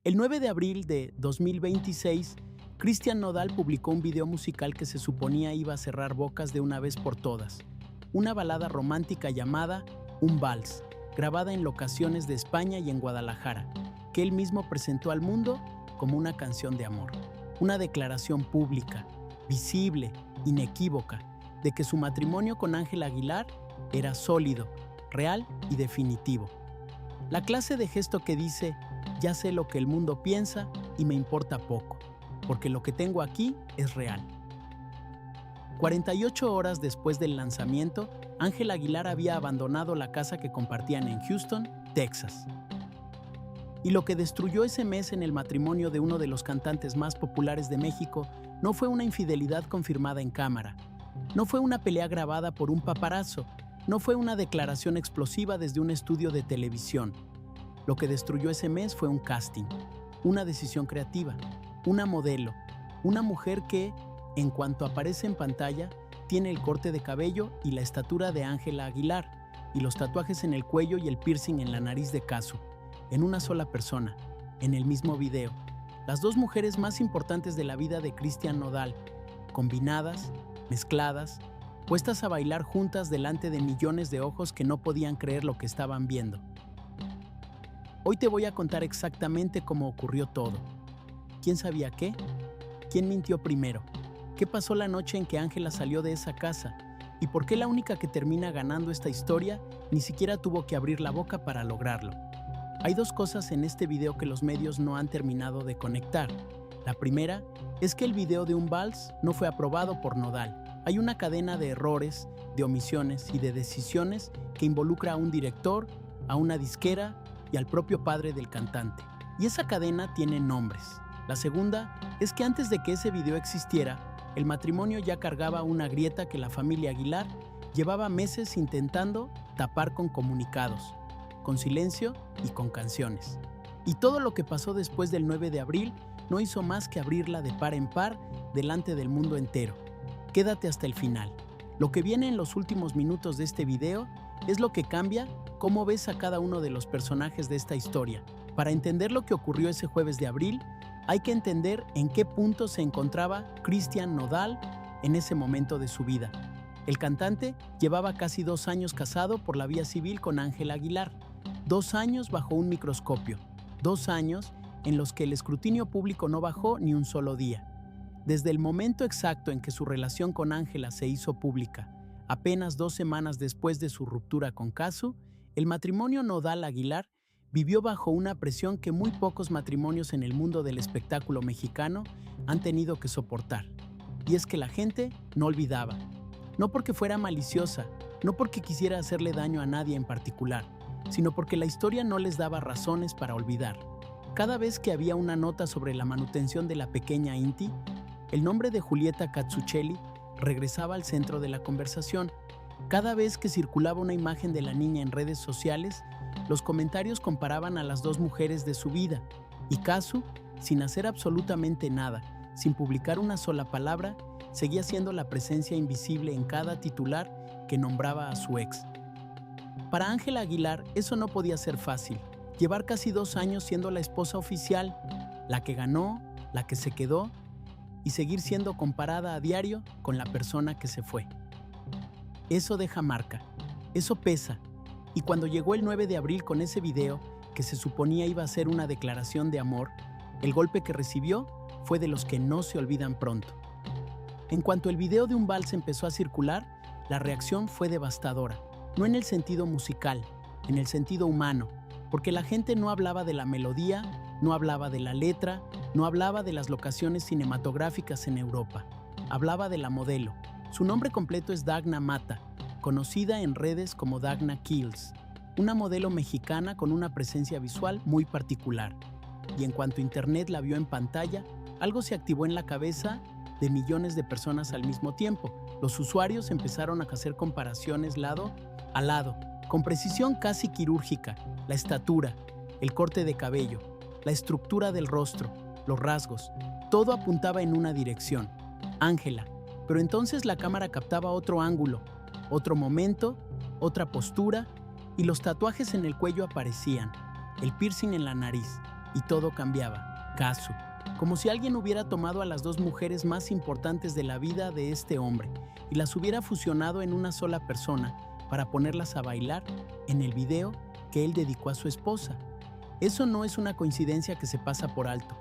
El 9 de abril de 2026, Cristian Nodal publicó un video musical que se suponía iba a cerrar bocas de una vez por todas. Una balada romántica llamada Un Vals, grabada en locaciones de España y en Guadalajara, que él mismo presentó al mundo como una canción de amor. Una declaración pública, visible, inequívoca, de que su matrimonio con Ángela Aguilar era sólido, real y definitivo. La clase de gesto que dice: ya sé lo que el mundo piensa y me importa poco, porque lo que tengo aquí es real. 48 horas después del lanzamiento, Ángela Aguilar había abandonado la casa que compartían en Houston, Texas. Y lo que destruyó ese mes en el matrimonio de uno de los cantantes más populares de México no fue una infidelidad confirmada en cámara, no fue una pelea grabada por un paparazzo, no fue una declaración explosiva desde un estudio de televisión. Lo que destruyó ese mes fue un casting, una decisión creativa, una modelo, una mujer que, en cuanto aparece en pantalla, tiene el corte de cabello y la estatura de Ángela Aguilar, y los tatuajes en el cuello y el piercing en la nariz de Casu, en una sola persona, en el mismo video. Las dos mujeres más importantes de la vida de Cristian Nodal, combinadas, mezcladas, puestas a bailar juntas delante de millones de ojos que no podían creer lo que estaban viendo. Hoy te voy a contar exactamente cómo ocurrió todo. ¿Quién sabía qué? ¿Quién mintió primero? ¿Qué pasó la noche en que Ángela salió de esa casa? ¿Y por qué la única que termina ganando esta historia ni siquiera tuvo que abrir la boca para lograrlo? Hay dos cosas en este video que los medios no han terminado de conectar. La primera es que el video de Un Vals no fue aprobado por Nodal. Hay una cadena de errores, de omisiones y de decisiones que involucra a un director, a una disquera y al propio padre del cantante. Y esa cadena tiene nombres. La segunda es que antes de que ese video existiera, el matrimonio ya cargaba una grieta que la familia Aguilar llevaba meses intentando tapar con comunicados, con silencio y con canciones. Y todo lo que pasó después del 9 de abril no hizo más que abrirla de par en par delante del mundo entero. Quédate hasta el final. Lo que viene en los últimos minutos de este video es lo que cambia cómo ves a cada uno de los personajes de esta historia. Para entender lo que ocurrió ese jueves de abril, hay que entender en qué punto se encontraba Cristian Nodal en ese momento de su vida. El cantante llevaba casi 2 años casado por la vía civil con Ángela Aguilar. 2 años bajo un microscopio. 2 años en los que el escrutinio público no bajó ni un solo día. Desde el momento exacto en que su relación con Ángela se hizo pública, apenas 2 semanas después de su ruptura con Casu, el matrimonio Nodal-Aguilar vivió bajo una presión que muy pocos matrimonios en el mundo del espectáculo mexicano han tenido que soportar. Y es que la gente no olvidaba. No porque fuera maliciosa, no porque quisiera hacerle daño a nadie en particular, sino porque la historia no les daba razones para olvidar. Cada vez que había una nota sobre la manutención de la pequeña Inti, el nombre de Julieta Cazzucchelli regresaba al centro de la conversación. Cada vez que circulaba una imagen de la niña en redes sociales, los comentarios comparaban a las dos mujeres de su vida, y Casu, sin hacer absolutamente nada, sin publicar una sola palabra, seguía siendo la presencia invisible en cada titular que nombraba a su ex. Para Ángela Aguilar, eso no podía ser fácil. Llevar casi 2 años siendo la esposa oficial, la que ganó, la que se quedó, y seguir siendo comparada a diario con la persona que se fue. Eso deja marca, eso pesa, y cuando llegó el 9 de abril con ese video, que se suponía iba a ser una declaración de amor, el golpe que recibió fue de los que no se olvidan pronto. En cuanto el video de Un Vals empezó a circular, la reacción fue devastadora, no en el sentido musical, en el sentido humano, porque la gente no hablaba de la melodía, no hablaba de la letra, no hablaba de las locaciones cinematográficas en Europa, hablaba de la modelo. Su nombre completo es Dagna Mata, conocida en redes como Dagna Kills, una modelo mexicana con una presencia visual muy particular. Y en cuanto Internet la vio en pantalla, algo se activó en la cabeza de millones de personas al mismo tiempo. Los usuarios empezaron a hacer comparaciones lado a lado, con precisión casi quirúrgica, la estatura, el corte de cabello, la estructura del rostro, los rasgos, todo apuntaba en una dirección, Ángela. Pero entonces la cámara captaba otro ángulo, otro momento, otra postura, y los tatuajes en el cuello aparecían, el piercing en la nariz, y todo cambiaba. Casu. Como si alguien hubiera tomado a las dos mujeres más importantes de la vida de este hombre y las hubiera fusionado en una sola persona para ponerlas a bailar en el video que él dedicó a su esposa. Eso no es una coincidencia que se pasa por alto.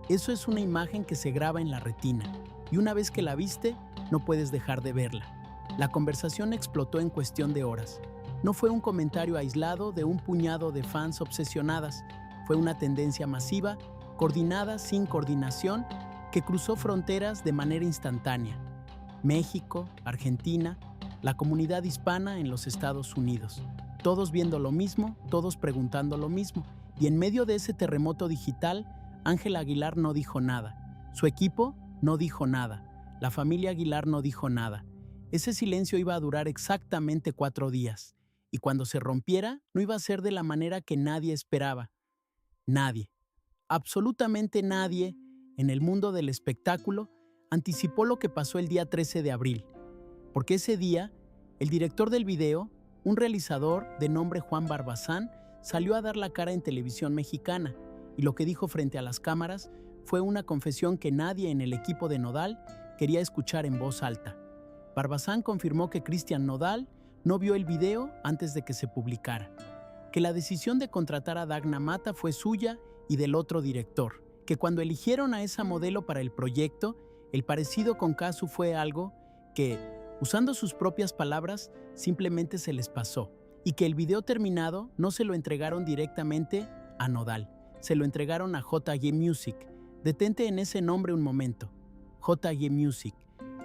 Eso es una imagen que se graba en la retina y una vez que la viste, no puedes dejar de verla. La conversación explotó en cuestión de horas. No fue un comentario aislado de un puñado de fans obsesionadas, fue una tendencia masiva, coordinada sin coordinación, que cruzó fronteras de manera instantánea. México, Argentina, la comunidad hispana en los Estados Unidos. Todos viendo lo mismo, todos preguntando lo mismo. Y en medio de ese terremoto digital, Ángela Aguilar no dijo nada. Su equipo no dijo nada. La familia Aguilar no dijo nada. Ese silencio iba a durar exactamente 4 días. Y cuando se rompiera, no iba a ser de la manera que nadie esperaba. Nadie, absolutamente nadie, en el mundo del espectáculo, anticipó lo que pasó el día 13 de abril. Porque ese día, el director del video, un realizador de nombre Juan Barbazán, salió a dar la cara en televisión mexicana, y lo que dijo frente a las cámaras fue una confesión que nadie en el equipo de Nodal quería escuchar en voz alta. Barbazán confirmó que Cristian Nodal no vio el video antes de que se publicara, que la decisión de contratar a Dagna Mata fue suya y del otro director, que cuando eligieron a esa modelo para el proyecto, el parecido con Casu fue algo que, usando sus propias palabras, simplemente se les pasó, y que el video terminado no se lo entregaron directamente a Nodal, se lo entregaron a JG Music. Detente en ese nombre un momento. JG Music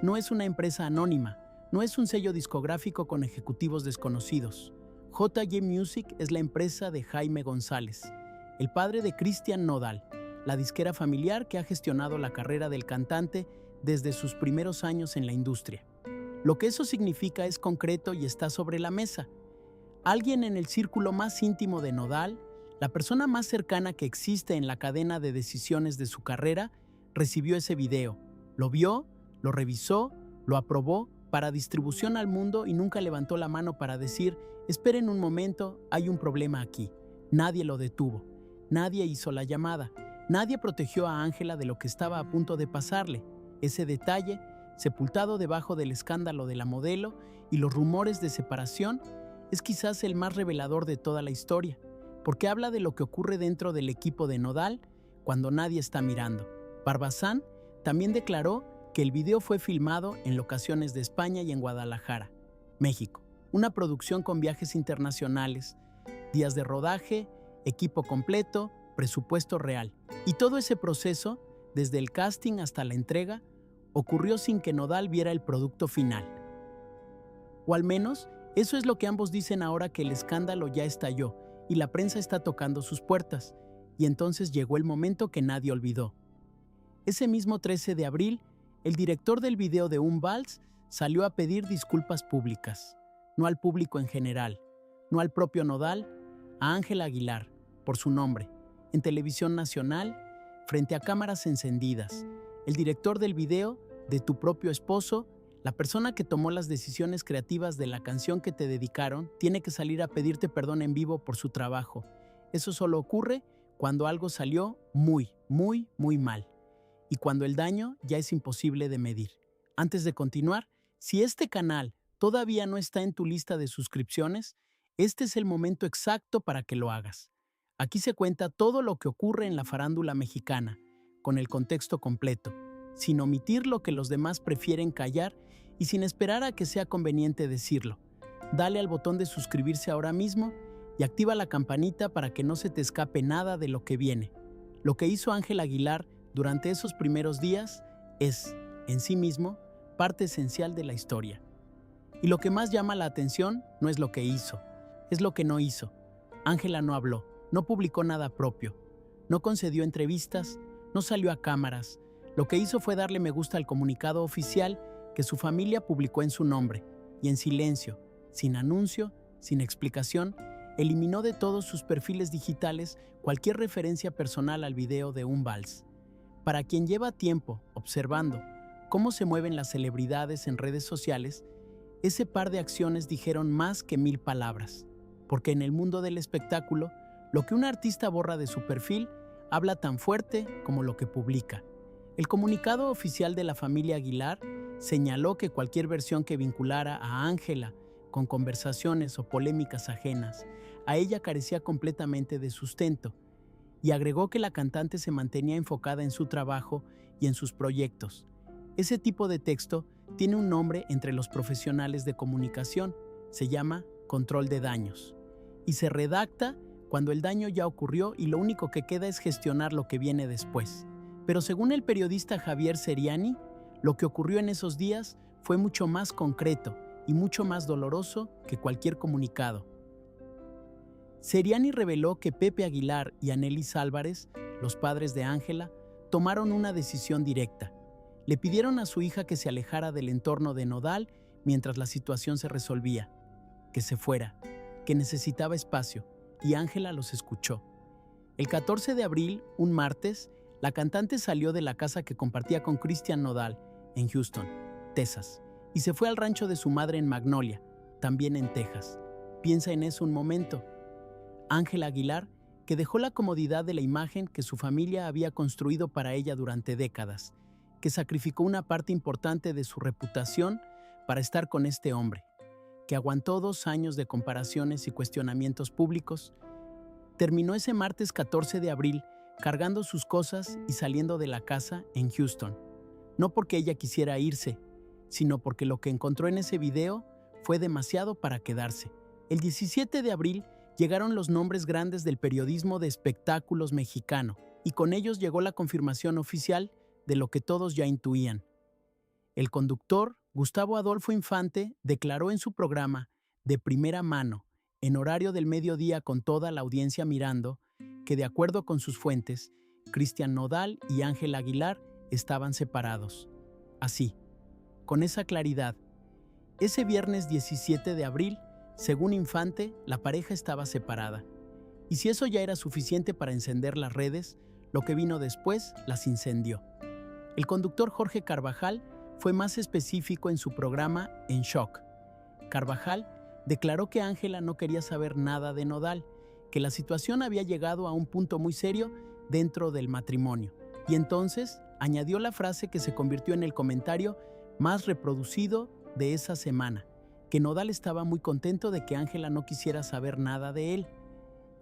no es una empresa anónima, no es un sello discográfico con ejecutivos desconocidos. JG Music es la empresa de Jaime González, el padre de Cristian Nodal, la disquera familiar que ha gestionado la carrera del cantante desde sus primeros años en la industria. Lo que eso significa es concreto y está sobre la mesa. Alguien en el círculo más íntimo de Nodal, la persona más cercana que existe en la cadena de decisiones de su carrera, recibió ese video, lo vio, lo revisó, lo aprobó para distribución al mundo y nunca levantó la mano para decir: esperen un momento, hay un problema aquí. Nadie lo detuvo, nadie hizo la llamada, nadie protegió a Ángela de lo que estaba a punto de pasarle. Ese detalle, sepultado debajo del escándalo de la modelo y los rumores de separación, es quizás el más revelador de toda la historia, porque habla de lo que ocurre dentro del equipo de Nodal cuando nadie está mirando. Barbazán también declaró que el video fue filmado en locaciones de España y en Guadalajara, México. Una producción con viajes internacionales, días de rodaje, equipo completo, presupuesto real. Y todo ese proceso, desde el casting hasta la entrega, ocurrió sin que Nodal viera el producto final. O al menos, eso es lo que ambos dicen ahora que el escándalo ya estalló y la prensa está tocando sus puertas. Y entonces llegó el momento que nadie olvidó. Ese mismo 13 de abril, el director del video de Un Vals salió a pedir disculpas públicas, no al público en general, no al propio Nodal, a Ángela Aguilar, por su nombre, en televisión nacional, frente a cámaras encendidas. El director del video, de tu propio esposo, la persona que tomó las decisiones creativas de la canción que te dedicaron, tiene que salir a pedirte perdón en vivo por su trabajo. Eso solo ocurre cuando algo salió muy, muy, muy mal. Y cuando el daño ya es imposible de medir. Antes de continuar, si este canal todavía no está en tu lista de suscripciones, este es el momento exacto para que lo hagas. Aquí se cuenta todo lo que ocurre en la farándula mexicana, con el contexto completo, sin omitir lo que los demás prefieren callar y sin esperar a que sea conveniente decirlo. Dale al botón de suscribirse ahora mismo y activa la campanita para que no se te escape nada de lo que viene. Lo que hizo Ángela Aguilar durante esos primeros días es, en sí mismo, parte esencial de la historia. Y lo que más llama la atención no es lo que hizo, es lo que no hizo. Ángela no habló, no publicó nada propio, no concedió entrevistas, no salió a cámaras. Lo que hizo fue darle me gusta al comunicado oficial que su familia publicó en su nombre, y en silencio, sin anuncio, sin explicación, eliminó de todos sus perfiles digitales cualquier referencia personal al video de Un Vals. Para quien lleva tiempo observando cómo se mueven las celebridades en redes sociales, ese par de acciones dijeron más que 1000 palabras, porque en el mundo del espectáculo, lo que un artista borra de su perfil habla tan fuerte como lo que publica. El comunicado oficial de la familia Aguilar señaló que cualquier versión que vinculara a Ángela con conversaciones o polémicas ajenas a ella carecía completamente de sustento, y agregó que la cantante se mantenía enfocada en su trabajo y en sus proyectos. Ese tipo de texto tiene un nombre entre los profesionales de comunicación, se llama control de daños, y se redacta cuando el daño ya ocurrió y lo único que queda es gestionar lo que viene después. Pero según el periodista Javier Seriani, lo que ocurrió en esos días fue mucho más concreto y mucho más doloroso que cualquier comunicado. Seriani reveló que Pepe Aguilar y Anelis Álvarez, los padres de Ángela, tomaron una decisión directa. Le pidieron a su hija que se alejara del entorno de Nodal mientras la situación se resolvía, que se fuera, que necesitaba espacio, y Ángela los escuchó. El 14 de abril, un martes, la cantante salió de la casa que compartía con Christian Nodal en Houston, Texas, y se fue al rancho de su madre en Magnolia, también en Texas. Piensa en eso un momento. Ángela Aguilar, que dejó la comodidad de la imagen que su familia había construido para ella durante décadas, que sacrificó una parte importante de su reputación para estar con este hombre, que aguantó 2 años de comparaciones y cuestionamientos públicos, terminó ese martes 14 de abril cargando sus cosas y saliendo de la casa en Houston. No porque ella quisiera irse, sino porque lo que encontró en ese video fue demasiado para quedarse. El 17 de abril llegaron los nombres grandes del periodismo de espectáculos mexicano, y con ellos llegó la confirmación oficial de lo que todos ya intuían. El conductor, Gustavo Adolfo Infante, declaró en su programa, de primera mano, en horario del mediodía con toda la audiencia mirando, que de acuerdo con sus fuentes, Christian Nodal y Ángela Aguilar estaban separados. Así, con esa claridad, ese viernes 17 de abril, según Infante, la pareja estaba separada. Y si eso ya era suficiente para encender las redes, lo que vino después las incendió. El conductor Jorge Carvajal fue más específico en su programa En Shock. Carvajal declaró que Ángela no quería saber nada de Nodal, que la situación había llegado a un punto muy serio dentro del matrimonio. Y entonces añadió la frase que se convirtió en el comentario más reproducido de esa semana, que Nodal estaba muy contento de que Ángela no quisiera saber nada de él.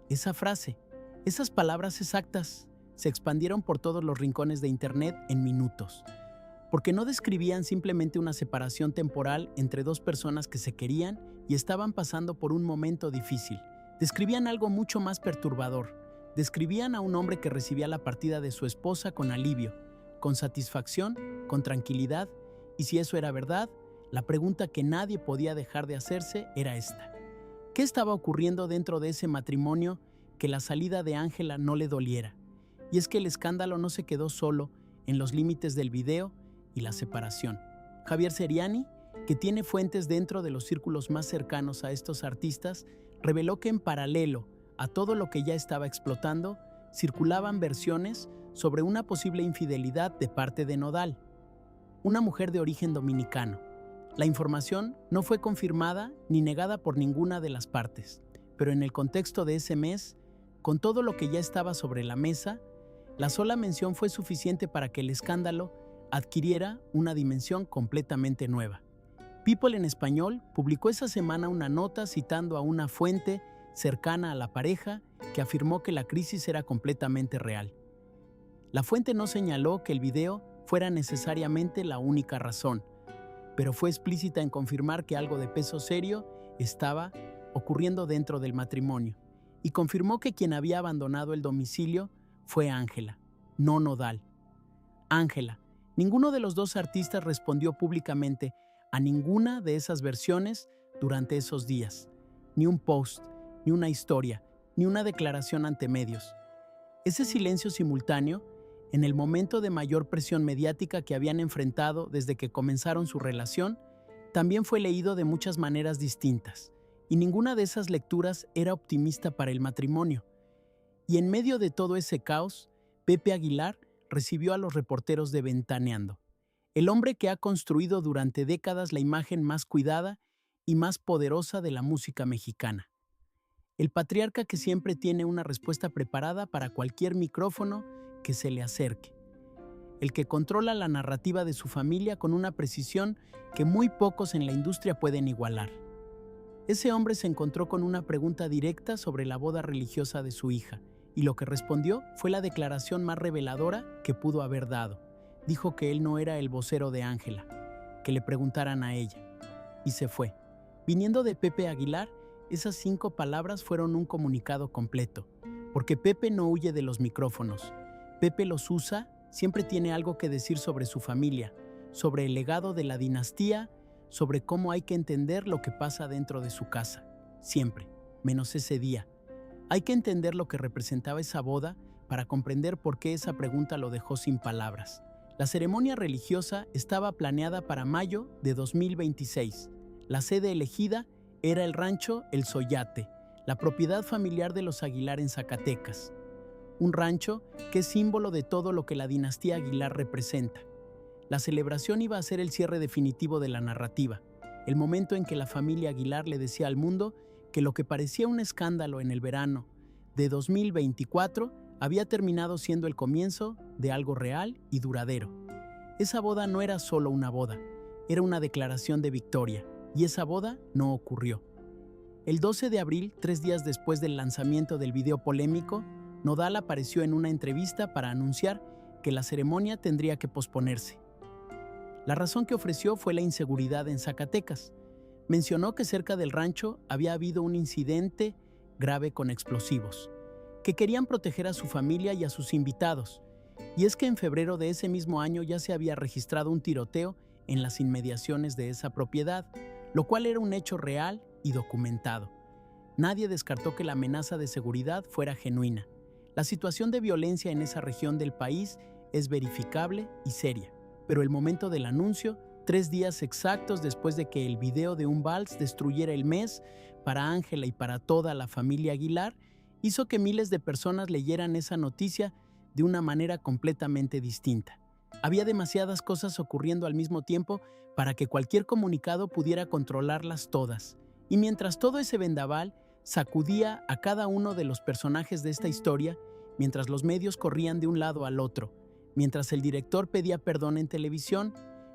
Esa frase, esas palabras exactas, se expandieron por todos los rincones de Internet en minutos, porque no describían simplemente una separación temporal entre 2 personas que se querían y estaban pasando por un momento difícil. Describían algo mucho más perturbador. Describían a un hombre que recibía la partida de su esposa con alivio, con satisfacción, con tranquilidad, y si eso era verdad, la pregunta que nadie podía dejar de hacerse era esta: ¿qué estaba ocurriendo dentro de ese matrimonio que la salida de Ángela no le doliera? Y es que el escándalo no se quedó solo en los límites del video y la separación. Javier Seriani, que tiene fuentes dentro de los círculos más cercanos a estos artistas, reveló que en paralelo a todo lo que ya estaba explotando, circulaban versiones sobre una posible infidelidad de parte de Nodal, una mujer de origen dominicano. La información no fue confirmada ni negada por ninguna de las partes, pero en el contexto de ese mes, con todo lo que ya estaba sobre la mesa, la sola mención fue suficiente para que el escándalo adquiriera una dimensión completamente nueva. People en Español publicó esa semana una nota citando a una fuente cercana a la pareja que afirmó que la crisis era completamente real. La fuente no señaló que el video fuera necesariamente la única razón, pero fue explícita en confirmar que algo de peso serio estaba ocurriendo dentro del matrimonio, y confirmó que quien había abandonado el domicilio fue Ángela, no Nodal. Ángela. Ninguno de los 2 artistas respondió públicamente a ninguna de esas versiones durante esos días. Ni un post, ni una historia, ni una declaración ante medios. Ese silencio simultáneo, en el momento de mayor presión mediática que habían enfrentado desde que comenzaron su relación, también fue leído de muchas maneras distintas, y ninguna de esas lecturas era optimista para el matrimonio. Y en medio de todo ese caos, Pepe Aguilar recibió a los reporteros de Ventaneando, el hombre que ha construido durante décadas la imagen más cuidada y más poderosa de la música mexicana. El patriarca que siempre tiene una respuesta preparada para cualquier micrófono que se le acerque. El que controla la narrativa de su familia con una precisión que muy pocos en la industria pueden igualar. Ese hombre se encontró con una pregunta directa sobre la boda religiosa de su hija, y lo que respondió fue la declaración más reveladora que pudo haber dado. Dijo que él no era el vocero de Ángela, que le preguntaran a ella. Y se fue. Viniendo de Pepe Aguilar, esas 5 palabras fueron un comunicado completo, porque Pepe no huye de los micrófonos. Pepe los usa, siempre tiene algo que decir sobre su familia, sobre el legado de la dinastía, sobre cómo hay que entender lo que pasa dentro de su casa. Siempre, menos ese día. Hay que entender lo que representaba esa boda para comprender por qué esa pregunta lo dejó sin palabras. La ceremonia religiosa estaba planeada para mayo de 2026. La sede elegida era el rancho El Soyate, la propiedad familiar de los Aguilar en Zacatecas. Un rancho que es símbolo de todo lo que la dinastía Aguilar representa. La celebración iba a ser el cierre definitivo de la narrativa, el momento en que la familia Aguilar le decía al mundo que lo que parecía un escándalo en el verano de 2024 había terminado siendo el comienzo de algo real y duradero. Esa boda no era solo una boda, era una declaración de victoria, y esa boda no ocurrió. El 12 de abril, 3 días después del lanzamiento del video polémico, Nodal apareció en una entrevista para anunciar que la ceremonia tendría que posponerse. La razón que ofreció fue la inseguridad en Zacatecas. Mencionó que cerca del rancho había habido un incidente grave con explosivos, que querían proteger a su familia y a sus invitados. Y es que en febrero de ese mismo año ya se había registrado un tiroteo en las inmediaciones de esa propiedad, lo cual era un hecho real y documentado. Nadie descartó que la amenaza de seguridad fuera genuina. La situación de violencia en esa región del país es verificable y seria. Pero el momento del anuncio, 3 días exactos después de que el video de un vals destruyera el mes para Ángela y para toda la familia Aguilar, hizo que miles de personas leyeran esa noticia de una manera completamente distinta. Había demasiadas cosas ocurriendo al mismo tiempo para que cualquier comunicado pudiera controlarlas todas. Y mientras todo ese vendaval sacudía a cada uno de los personajes de esta historia, mientras los medios corrían de un lado al otro, mientras el director pedía perdón en televisión,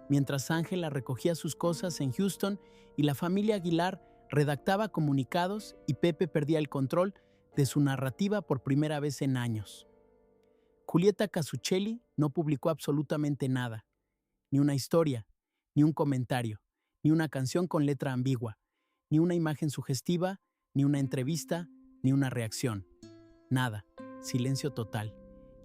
mientras Ángela recogía sus cosas en Houston y la familia Aguilar redactaba comunicados y Pepe perdía el control de su narrativa por primera vez en años. Julieta Casuccelli no publicó absolutamente nada, ni una historia, ni un comentario, ni una canción con letra ambigua, ni una imagen sugestiva, ni una entrevista, ni una reacción. Nada, silencio total.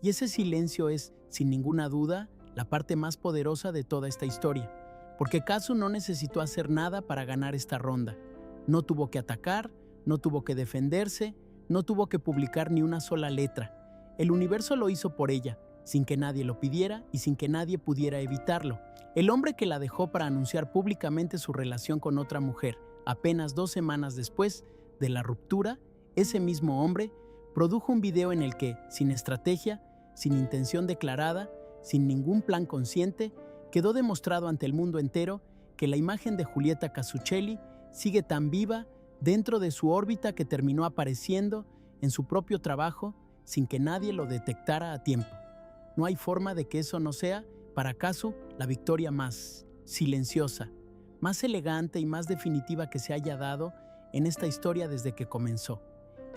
Y ese silencio es, sin ninguna duda, la parte más poderosa de toda esta historia, porque Casu no necesitó hacer nada para ganar esta ronda. No tuvo que atacar, no tuvo que defenderse, no tuvo que publicar ni una sola letra. El universo lo hizo por ella, sin que nadie lo pidiera y sin que nadie pudiera evitarlo. El hombre que la dejó para anunciar públicamente su relación con otra mujer, apenas 2 semanas después de la ruptura, ese mismo hombre produjo un video en el que, sin estrategia, sin intención declarada, sin ningún plan consciente, quedó demostrado ante el mundo entero que la imagen de Julieta Casuccelli sigue tan viva dentro de su órbita que terminó apareciendo en su propio trabajo sin que nadie lo detectara a tiempo. No hay forma de que eso no sea, para Casu, la victoria más silenciosa, más elegante y más definitiva que se haya dado en esta historia desde que comenzó.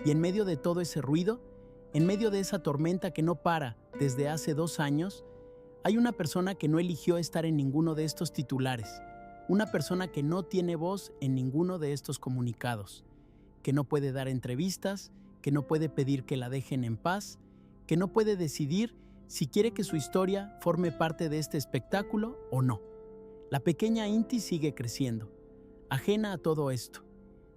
Y en medio de todo ese ruido, en medio de esa tormenta que no para desde hace 2 años, hay una persona que no eligió estar en ninguno de estos titulares, una persona que no tiene voz en ninguno de estos comunicados, que no puede dar entrevistas, que no puede pedir que la dejen en paz, que no puede decidir si quiere que su historia forme parte de este espectáculo o no. La pequeña Inti sigue creciendo, ajena a todo esto,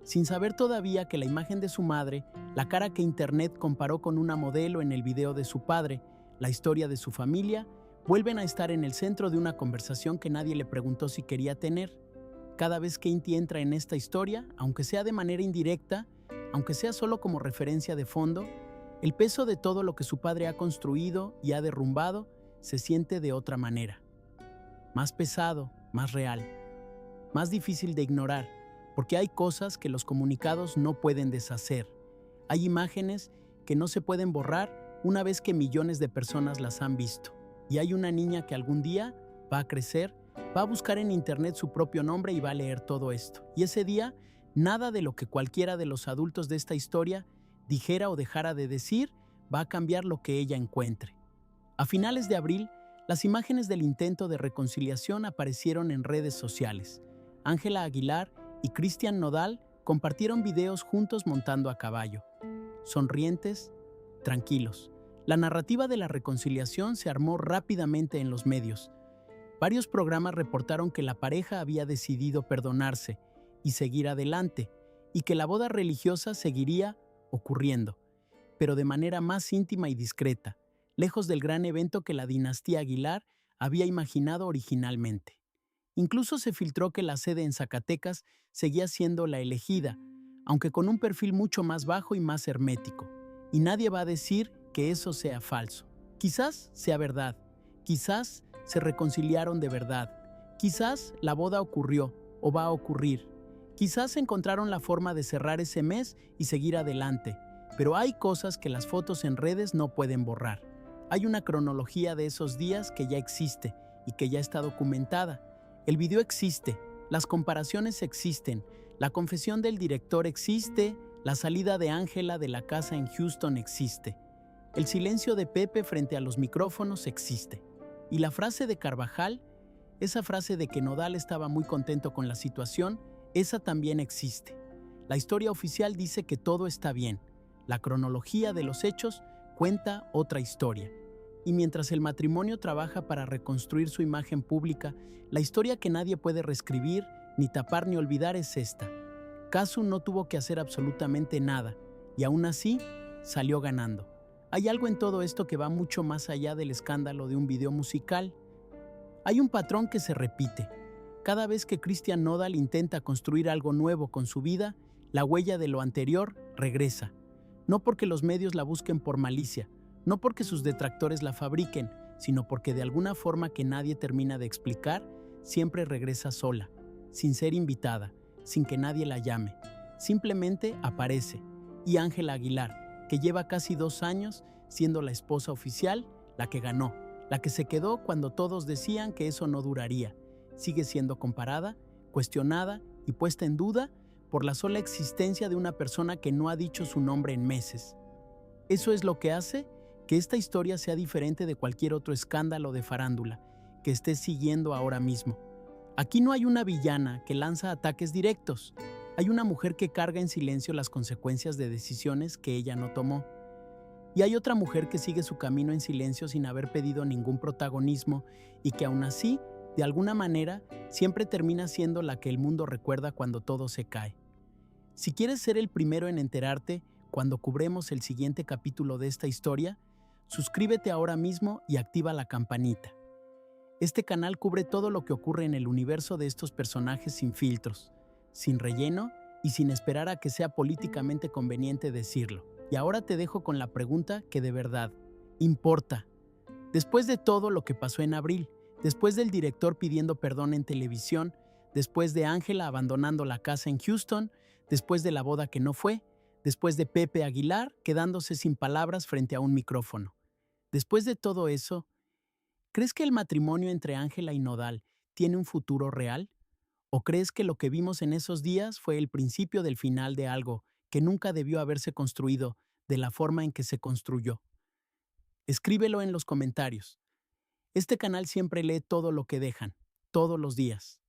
sin saber todavía que la imagen de su madre, la cara que Internet comparó con una modelo en el video de su padre, la historia de su familia, vuelven a estar en el centro de una conversación que nadie le preguntó si quería tener. Cada vez que Inti entra en esta historia, aunque sea de manera indirecta, aunque sea solo como referencia de fondo, el peso de todo lo que su padre ha construido y ha derrumbado se siente de otra manera. Más pesado, más real, más difícil de ignorar, porque hay cosas que los comunicados no pueden deshacer. Hay imágenes que no se pueden borrar una vez que millones de personas las han visto. Y hay una niña que algún día va a crecer, va a buscar en internet su propio nombre y va a leer todo esto. Y ese día, nada de lo que cualquiera de los adultos de esta historia dijera o dejara de decir va a cambiar lo que ella encuentre. A finales de abril, las imágenes del intento de reconciliación aparecieron en redes sociales. Ángela Aguilar y Cristian Nodal compartieron videos juntos montando a caballo. Sonrientes, tranquilos. La narrativa de la reconciliación se armó rápidamente en los medios. Varios programas reportaron que la pareja había decidido perdonarse y seguir adelante, y que la boda religiosa seguiría ocurriendo, pero de manera más íntima y discreta, lejos del gran evento que la dinastía Aguilar había imaginado originalmente. Incluso se filtró que la sede en Zacatecas seguía siendo la elegida, aunque con un perfil mucho más bajo y más hermético. Y nadie va a decir que eso sea falso. Quizás sea verdad, quizás se reconciliaron de verdad, quizás la boda ocurrió o va a ocurrir, quizás encontraron la forma de cerrar ese mes y seguir adelante, pero hay cosas que las fotos en redes no pueden borrar. Hay una cronología de esos días que ya existe y que ya está documentada. El video existe, las comparaciones existen, la confesión del director existe, la salida de Ángela de la casa en Houston existe. El silencio de Pepe frente a los micrófonos existe. Y la frase de Carvajal, esa frase de que Nodal estaba muy contento con la situación, esa también existe. La historia oficial dice que todo está bien. La cronología de los hechos cuenta otra historia. Y mientras el matrimonio trabaja para reconstruir su imagen pública, la historia que nadie puede reescribir, ni tapar ni olvidar es esta. Casu no tuvo que hacer absolutamente nada, y aún así salió ganando. Hay algo en todo esto que va mucho más allá del escándalo de un video musical. Hay un patrón que se repite. Cada vez que Cristian Nodal intenta construir algo nuevo con su vida, la huella de lo anterior regresa. No porque los medios la busquen por malicia, no porque sus detractores la fabriquen, sino porque de alguna forma que nadie termina de explicar, siempre regresa sola, sin ser invitada, sin que nadie la llame. Simplemente aparece. Y Ángela Aguilar, que lleva casi 2 años siendo la esposa oficial, la que ganó, la que se quedó cuando todos decían que eso no duraría, sigue siendo comparada, cuestionada y puesta en duda por la sola existencia de una persona que no ha dicho su nombre en meses. Eso es lo que hace que esta historia sea diferente de cualquier otro escándalo de farándula que estés siguiendo ahora mismo. Aquí no hay una villana que lanza ataques directos. Hay una mujer que carga en silencio las consecuencias de decisiones que ella no tomó. Y hay otra mujer que sigue su camino en silencio sin haber pedido ningún protagonismo y que aún así, de alguna manera, siempre termina siendo la que el mundo recuerda cuando todo se cae. Si quieres ser el primero en enterarte cuando cubremos el siguiente capítulo de esta historia, suscríbete ahora mismo y activa la campanita. Este canal cubre todo lo que ocurre en el universo de estos personajes sin filtros, sin relleno y sin esperar a que sea políticamente conveniente decirlo. Y ahora te dejo con la pregunta que de verdad importa. Después de todo lo que pasó en abril, después del director pidiendo perdón en televisión, después de Ángela abandonando la casa en Houston, después de la boda que no fue, después de Pepe Aguilar quedándose sin palabras frente a un micrófono. Después de todo eso, ¿crees que el matrimonio entre Ángela y Nodal tiene un futuro real? ¿O crees que lo que vimos en esos días fue el principio del final de algo que nunca debió haberse construido de la forma en que se construyó? Escríbelo en los comentarios. Este canal siempre lee todo lo que dejan, todos los días.